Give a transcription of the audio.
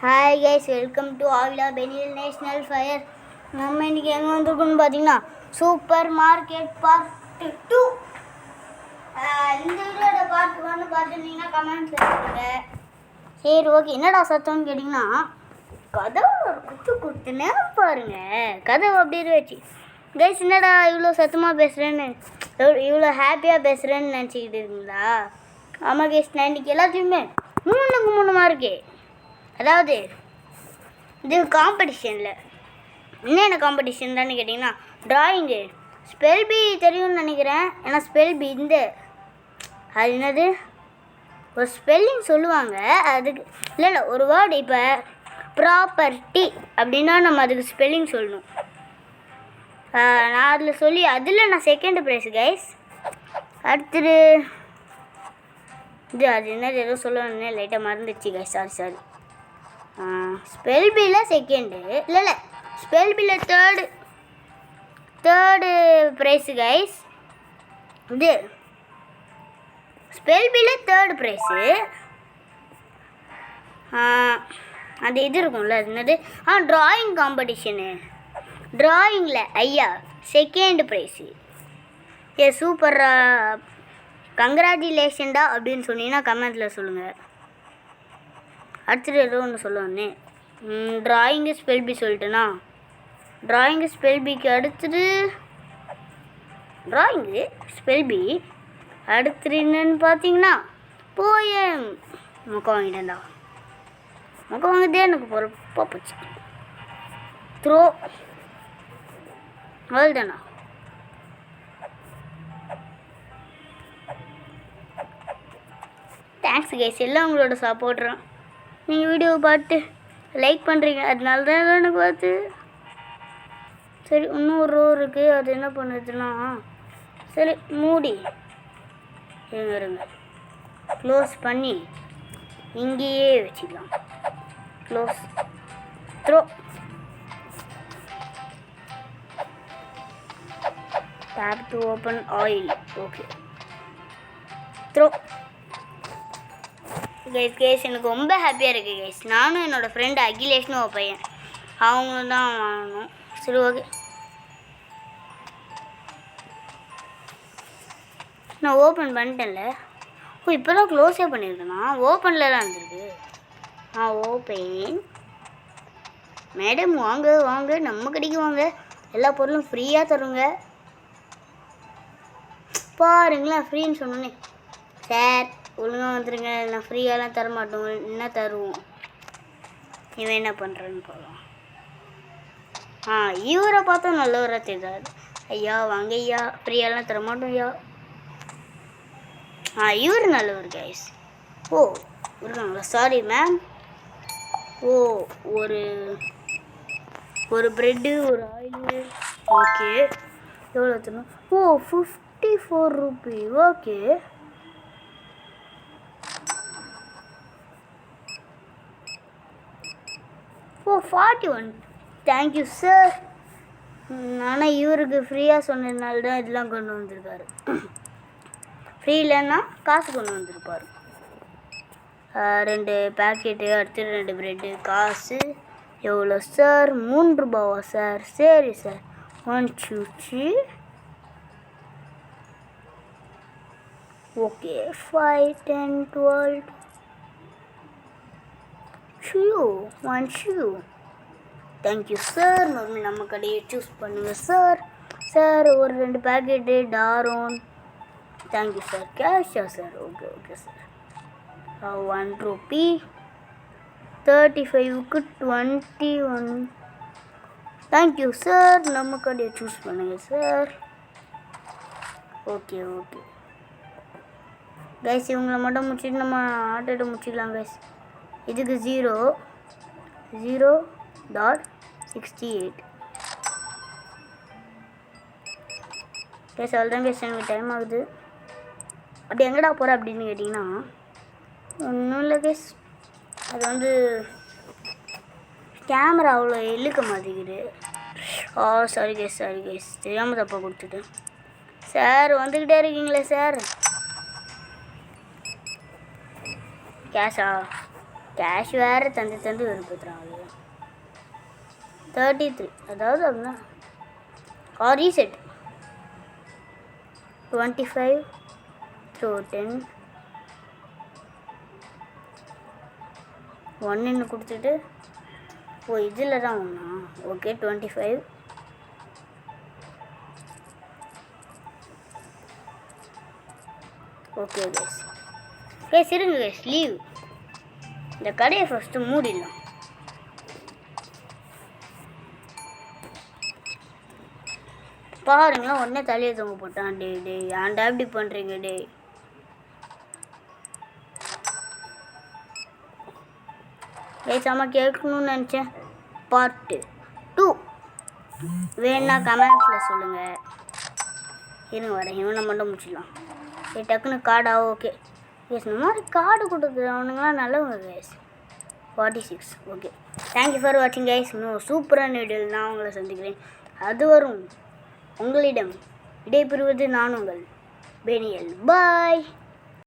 Hi guys, welcome to Avila Benil National Fire. நம்ம இன்னைக்கு எங்கே வந்திருக்கோம்னு பார்த்தீங்கன்னா சூப்பர் மார்க்கெட் பார்ட் 2. இந்த வீடியோட பார்ட் 1 பார்த்துருந்தீங்கன்னா கமெண்ட்ஸில் சொல்லுங்க. சரி ஓகே, என்னடா சத்தம்னு கேட்டிங்கன்னா கதவு குத்துனே பாருங்க. கதவு அப்படியே வச்சு கைஸ் என்னடா இவ்வளோ சத்தமாக பேசுகிறேன்னு இவ்வளோ ஹாப்பியாக பேசுகிறேன்னு நினச்சிக்கிட்டு இருக்கீங்களா? ஆமாம் கைஸ், நான் இன்றைக்கி எல்லாத்தையுமே 3 மார்க்கு. அதாவது இது காம்படிஷனில் என்னென்ன காம்படிஷன் தான்னு கேட்டிங்கன்னா ட்ராயிங்கு ஸ்பெல் பி தெரியும்னு நினைக்கிறேன். ஏன்னா ஸ்பெல் பி அது என்னது ஒரு ஸ்பெல்லிங் சொல்லுவாங்க. அதுக்கு இல்லை ஒரு வேர்டு இப்போ ப்ராப்பர்ட்டி அப்படின்னா நம்ம அதுக்கு ஸ்பெல்லிங் சொல்லணும். நான் அதில் சொல்லி அதில் நான் செகண்ட் ப்ரைஸ் கைஸ். அடுத்தது அது என்னது ஏதோ சொல்லணுன்னே லைட்டாக மறந்துடுச்சு கைஸ், சாரி. ஸ்பெல் பியில் செகண்டு இல்லை ஸ்பெல் பியில் தேர்டு ப்ரைஸு கைஸ். இது ஸ்பெல் பியில் தேர்டு ப்ரைஸு. அது இது இருக்கும்ல, அது என்னது ட்ராயிங் காம்படிஷனு. ட்ராயிங்கில் ஐயா செகண்ட் ப்ரைஸு. சூப்பரா, கங்க்ராச்சுலேஷன்டா அப்படின்னு சொன்னீங்கன்னா கமெண்ட்டில் சொல்லுங்கள். அடுத்தது ஏதோ ஒன்று சொல்லுவோன்னே ட்ராயிங்கு ஸ்பெல் பி சொல்லிட்டேன்னா ட்ராயிங்கு ஸ்பெல் பிக்கு அடுத்தது ட்ராயிங்கு ஸ்பெல் பி அடுத்தது என்னன்னு பார்த்தீங்கன்னா போயம். முக்கம் வாங்கிட்டேன்டா, முக்கம் வாங்கிட்டே எனக்கு பொறுப்பாக போச்சு. த்ரோ அவ்வளோதானா? தேங்க்ஸ் கைஸ், எல்லாம் உங்களோட சப்போர்ட்றோம். நீங்கள் வீடியோவை பார்த்து லைக் பண்ணுறீங்க, அதனால தான் எனக்கு பார்த்து. சரி, இன்னும் ஒரு ரோ இருக்குது, அது என்ன பண்ணுதுன்னா சரி மூடி இருங்க க்ளோஸ் பண்ணி இங்கேயே வச்சுக்கலாம். Close throw tape to open oil. Okay throw guys. எனக்கு ரொம்ப ஹாப்பியாக இருக்குது கைஸ். நானும் என்னோடய ஃப்ரெண்டு அகிலேஷ்னு ஒரு பையன், அவங்களும் தான் வாங்கணும். சரி ஓகே, நான் ஓப்பன் பண்ணிட்டேன்ல. இப்போ தான் க்ளோஸே பண்ணியிருக்கேண்ணா, ஓப்பனில் தான் இருந்திருக்கு. ஓப்பன். மேடம் வாங்க நம்ம கடைக்கு வாங்க, எல்லா பொருளும் ஃப்ரீயாக தருங்க. பாருங்களேன், ஃப்ரீன்னு சொன்னோன்னே சார் ஒழுங்காக வந்துடுங்க, நான் ஃப்ரீயாலாம் தர மாட்டோம், என்ன தருவோம். இவன் என்ன பண்ணுறேன்னு போகலாம். இவரை பார்த்தா நல்லவராக தெரியாது. ஐயா வாங்க ஐயா, ஃப்ரீயாலாம் தர மாட்டோம் ஐயா. இவர் நல்லவர் கைஸ். இருக்காங்களா? Sorry ma'am. ஒரு ப்ரெட்டு, ஒரு ஆயிலு. ஓகே, எவ்வளோ தரணும்? 54 ரூபி. ஓகே, 41. Thank you sir. ஆனால் இவருக்கு ஃப்ரீயாக சொன்னதுனால தான் இதெல்லாம் கொண்டு வந்திருக்காரு. ஃப்ரீ இல்லைன்னா காசு கொண்டு வந்திருப்பார். 2 பேக்கெட்டு, அடுத்து 2 ப்ரெட்டு. காசு எவ்வளோ சார்? 3 ரூபாவா சார்? சரி sir, 1 2 3. Okay 5 10 12 1 shoe. Thank you sir. மறுபடியும் நம்ம கடையை சூஸ் பண்ணுங்கள் சார். ஒரு 2 பேக்கெட்டு டாரோன். Thank you sir. கேஷா சார்? Okay sir. 1 ரூபி. 35க்கு 21. Thank you sir. நம்ம கடையை சூஸ் பண்ணுங்கள் சார். ஓகே கைஸ், இவங்களை மட்டும் முடிச்சுட்டு நம்ம ஆட்டோட முடிச்சிக்கலாம் கைஸ். இதுக்கு 0.68 கைஸ். அவ்வளோதான் கைஸ், எனக்கு டைம் ஆகுது. அப்படி எங்கடா போகிற அப்படின்னு கேட்டிங்கன்னா ஒன்றும் இல்லை கைஸ், அது கேமரா அவ்வளோ இழுக்க மாட்டேங்குது. சாரி கைஸ், தெரியாமல் தப்பாக கொடுத்துட்டேன். சார் வந்துக்கிட்டே இருக்கீங்களே சார்? கேஷ் வேறு தந்து விருப்பத்துறாங்க. 33 அதாவது அப்படின்னா ரீசெட் 25 த்ரூ 10 1 கொடுத்துட்டு இதில் தான் ஒன்றா. ஓகே 25 ஓகே கைஸ் இருங்க கைஸ் லீவ். இந்த கடையை ஃபஸ்ட்டு மூடிடலாம். பாருங்க உடனே தலையை தொங்க போட்டான். டே ஏன்டா இப்படி பண்ணுறீங்க டே. ஏசாம கேட்கணும்னு நினச்சேன். பார்ட் 2 வேணா கமெண்ட்ஸில் சொல்லுங்கள். இருங்க வரேன். இவனை மட்டும் முடிச்சிடலாம். டக்குன்னு கார்டா ஓகே எஸ். இந்த மாதிரி கார்டு கொடுக்குறவனுங்களாம் நல்லவங்க கைஸ். 46 ஓகே. தேங்க்யூ ஃபார் வாட்சிங் கைஸ். இன்னும் சூப்பரான வீடியோவில் நான் உங்களை சந்திக்கிறேன். அது வரும் உங்களிடம் விடைபெறுவது நான் உங்கள் பெனியல். பாய்.